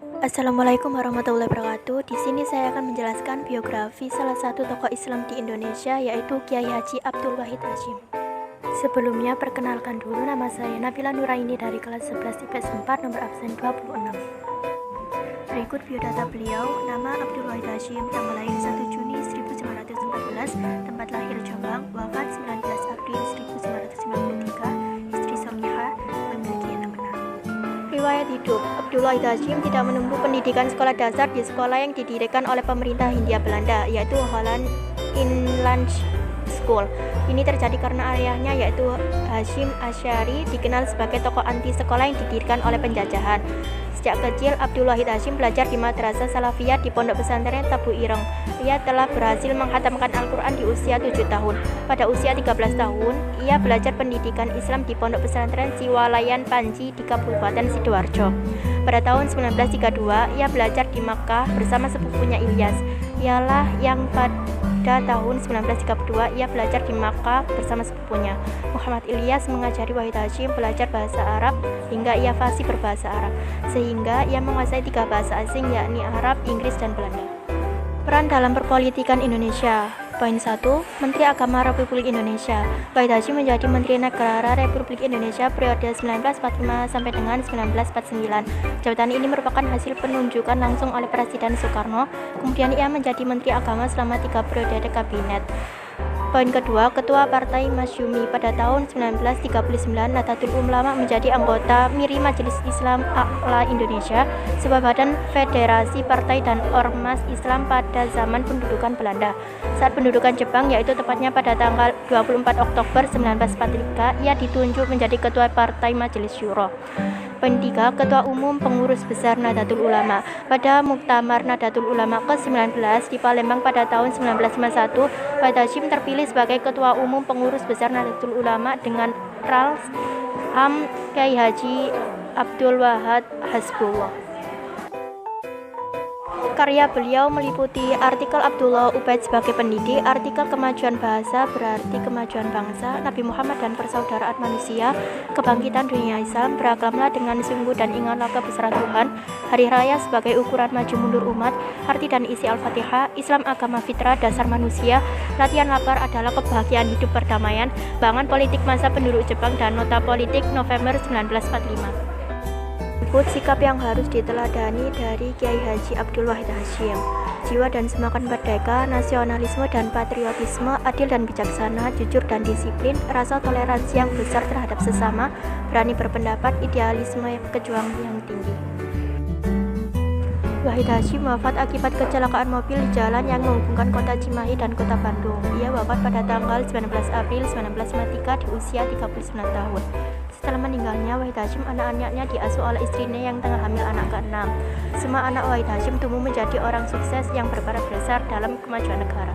Assalamualaikum warahmatullahi wabarakatuh. Di sini saya akan menjelaskan biografi salah satu tokoh Islam di Indonesia, yaitu Kiai Haji Abdul Wahid Hasyim. Sebelumnya, perkenalkan dulu, nama saya Nabila Nuraini dari kelas 11 IPS 4 nomor absen 26. Berikut biodata beliau. Nama Abdul Wahid Hasyim, tanggal lahir 1 Juni 1914, tempat lahir Jombang, wafat 19 April 1993, istri Solihah, memiliki 6 anak. Riwayat hidup. Abdul Wahid Hasyim tidak menempuh pendidikan sekolah dasar di sekolah yang didirikan oleh pemerintah Hindia Belanda, yaitu Holland Inland School. Ini terjadi karena ayahnya, yaitu Hasyim Asy'ari, dikenal sebagai tokoh anti sekolah yang didirikan oleh penjajahan. Sejak kecil, Abdul Wahid Hasyim belajar di Madrasah Salafiyah di Pondok Pesantren Tabu Ireng. Ia telah berhasil menghatamkan Al-Quran di usia 7 tahun. Pada usia 13 tahun, ia belajar pendidikan Islam di Pondok Pesantren Siwalayan Panji di Kabupaten Sidoarjo. Pada tahun 1932, ia belajar di Makkah bersama sepupunya Ilyas. Ialah yang pada tahun 1932 ia belajar di Makkah bersama sepupunya. Muhammad Ilyas mengajari Wahid Hasyim belajar bahasa Arab hingga ia fasih berbahasa Arab, sehingga ia menguasai 3 bahasa asing, yakni Arab, Inggris, dan Belanda. Peran dalam perpolitikan Indonesia. Poin 1. Menteri Agama Republik Indonesia. Wahid Hasyim menjadi Menteri Negara Republik Indonesia periode 1945 sampai dengan 1949. Jabatan ini merupakan hasil penunjukan langsung oleh Presiden Soekarno. Kemudian ia menjadi Menteri Agama selama 3 periode kabinet. Poin kedua, Ketua Partai Masyumi. Pada tahun 1939, Nahdlatul Ulama menjadi anggota MIRI Majelis Islam A'la Indonesia, sebuah badan federasi partai dan ormas Islam pada zaman pendudukan Belanda. Saat pendudukan Jepang, yaitu tepatnya pada tanggal 24 Oktober 1943, ia ditunjuk menjadi Ketua Partai Majelis Syuro. Poin 3, Ketua Umum Pengurus Besar Nahdlatul Ulama. Pada Muktamar Nahdlatul Ulama ke-19 di Palembang pada tahun 1951, Wahid Hasyim terpilih sebagai Ketua Umum Pengurus Besar Nahdlatul Ulama dengan Ras Am Kiai Haji Abdul Wahid Hasbullah. Karya beliau meliputi artikel Abdullah Ubaid sebagai pendidik, artikel Kemajuan Bahasa berarti Kemajuan Bangsa, Nabi Muhammad dan Persaudaraan Manusia, Kebangkitan Dunia Islam, Beragamalah dengan Sungguh dan Ingatlah Kebesaran Tuhan, Hari Raya sebagai ukuran maju mundur umat, arti dan isi Al-Fatihah, Islam agama fitrah dasar manusia, Latihan lapar adalah kebahagiaan hidup perdamaian, Bangan politik masa penduduk Jepang, dan Nota politik November 1945. Berikut sikap yang harus diteladani dari Kiai Haji Abdul Wahid Hasyim. Jiwa dan semangat merdeka, nasionalisme dan patriotisme, adil dan bijaksana, jujur dan disiplin, rasa toleransi yang besar terhadap sesama, berani berpendapat, idealisme kejuang yang tinggi. Wahid Hasyim wafat akibat kecelakaan mobil di jalan yang menghubungkan kota Cimahi dan kota Bandung. Ia wafat pada tanggal 19 April 1953 di usia 39 tahun. Setelah meninggalnya Wahid Hasyim, anak-anaknya diasuh oleh istrinya yang tengah hamil anak ke-6. Semua anak Wahid Hasyim tumbuh menjadi orang sukses yang berperan besar dalam kemajuan negara.